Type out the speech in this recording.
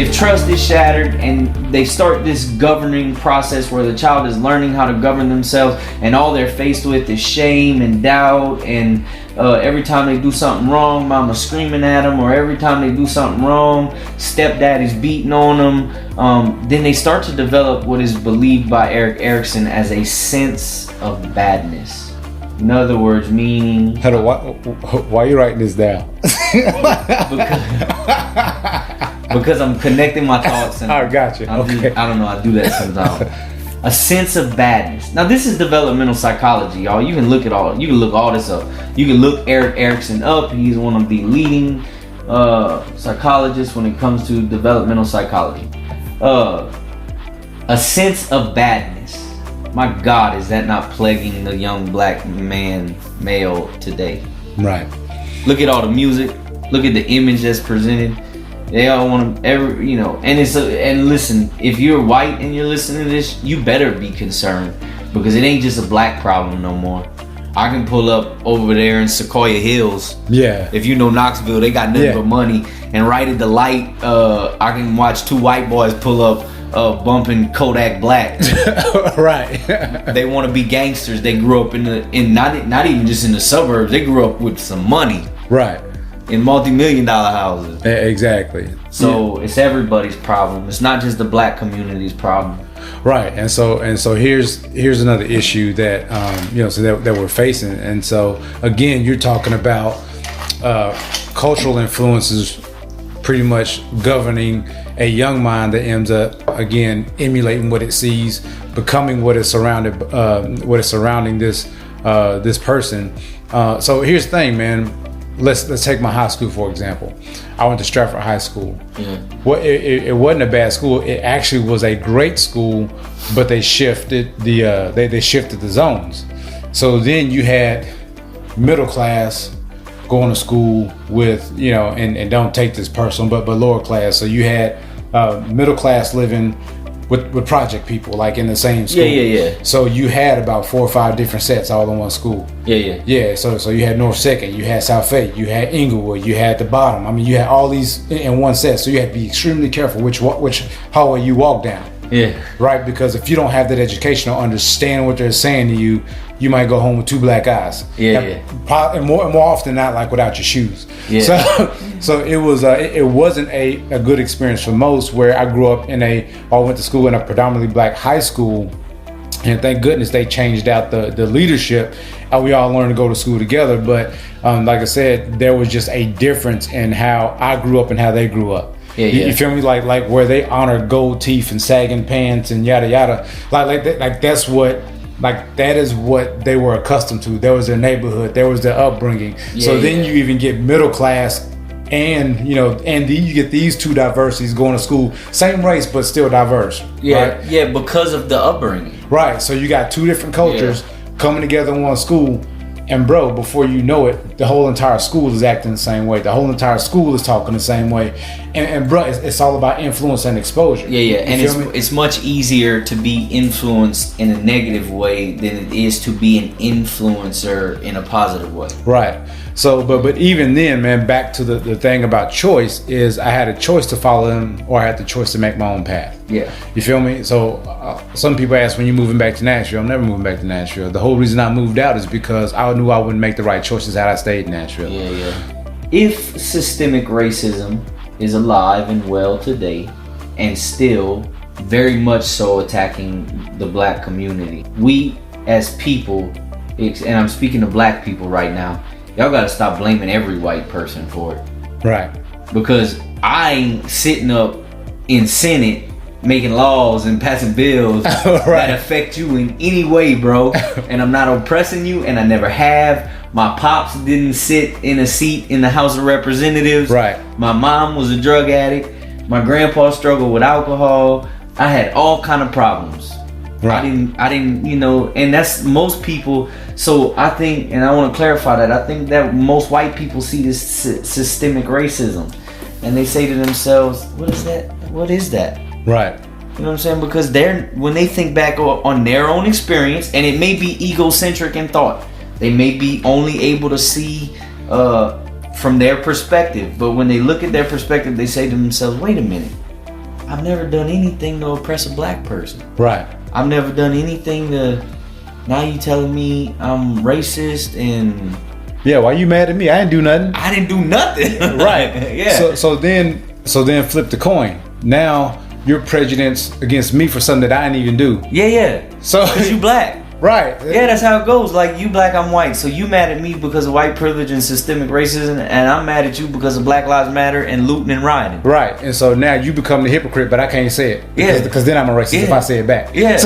if trust is shattered and they start this governing process where the child is learning how to govern themselves, and all they're faced with is shame and doubt, and every time they do something wrong, mama's screaming at them, or every time they do something wrong, stepdad is beating on them, then they start to develop what is believed by Erik Erikson as a sense of badness. In other words, meaning... Why are you writing this down? Because I'm connecting my thoughts. And I got you. Okay. I don't know, I do that sometimes. A sense of badness. Now this is developmental psychology, y'all. You can look all this up. You can look Erik Erikson up. He's one of the leading psychologists when it comes to developmental psychology. A sense of badness. My God, is that not plaguing the young black male today? Right. Look at all the music. Look at the image that's presented. They all want to and listen, if you're white and you're listening to this, you better be concerned, because it ain't just a black problem no more. I can pull up over there in Sequoia Hills. Yeah. If you know Knoxville, they got nothing but money. And right at the light, I can watch two white boys pull up bumping Kodak Black. Right. They want to be gangsters. They grew up in not even just in the suburbs. They grew up with some money. Right. In multi-million-dollar houses. Exactly. So it's everybody's problem. It's not just the black community's problem. Right. And so here's another issue that that we're facing. And so again, you're talking about cultural influences pretty much governing a young mind that ends up again emulating what it sees, becoming what is surrounding this person. So here's the thing, man. Let's take my high school for example. I went to Stratford High School. Mm-hmm. Well, it wasn't a bad school. It actually was a great school, but they shifted they shifted the zones. So then you had middle class going to school with and don't take this personal, but lower class. So you had middle class living with project people, like in the same school. Yeah. So you had about 4 or 5 different sets all in one school. Yeah. So you had North Second, you had South Fayette, you had Inglewood, you had the Bottom. I mean, you had all these in one set. So you had to be extremely careful which hallway you walk down. Yeah. Right, because if you don't have that education or understand what they're saying to you, you might go home with 2 black eyes. And more often not, like without your shoes. Yeah. So it wasn't a good experience for most. Where I grew up I went to school in a predominantly black high school, and thank goodness they changed out the leadership. We all learned to go to school together, but like I said, there was just a difference in how I grew up and how they grew up. You feel me? Like where they honor gold teeth and sagging pants and yada yada. That is what they were accustomed to. There was their neighborhood, there was their upbringing. Then you even get middle class, and you get these two diversities going to school, same race but still diverse. Right? Because of the upbringing. Right. So you got 2 different cultures coming together in one school. And bro, before you know it, the whole entire school is acting the same way. The whole entire school is talking the same way. And bro, it's all about influence and exposure. And it's much easier to be influenced in a negative way than it is to be an influencer in a positive way. Right. So, but even then, man, back to the thing about choice is I had a choice to follow them, or I had the choice to make my own path. Yeah. You feel me? So some people ask, when you moving back to Nashville? I'm never moving back to Nashville. The whole reason I moved out is because I knew I wouldn't make the right choices had I stayed in Nashville. If systemic racism is alive and well today, and still very much so attacking the black community, we as people, and I'm speaking to black people right now, y'all gotta stop blaming every white person for it. Right. Because I ain't sitting up in Senate making laws and passing bills that affect you in any way, bro. And I'm not oppressing you, and I never have. My pops didn't sit in a seat in the House of Representatives. Right. My mom was a drug addict. My grandpa struggled with alcohol. I had all kind of problems. Right. I didn't, and that's most people. So I think, and I want to clarify that, I think that most white people see this systemic racism, and they say to themselves, what is that? What is that? Right. You know what I'm saying? Because when they think back on their own experience, and it may be egocentric in thought, they may be only able to see from their perspective, but when they look at their perspective, they say to themselves, wait a minute, I've never done anything to oppress a black person. Right. I've never done anything to. Now you telling me I'm racist and. Yeah, why you mad at me? I didn't do nothing. I didn't do nothing. Right. Yeah. So then flip the coin. Now you're prejudiced against me for something that I didn't even do. Yeah. So because you black. Right. Yeah, that's how it goes. Like, you black, I'm white. So you mad at me because of white privilege and systemic racism, and I'm mad at you because of Black Lives Matter and looting and rioting. Right. And so now you become the hypocrite, but I can't say it. Because then I'm a racist if I say it back. Yeah.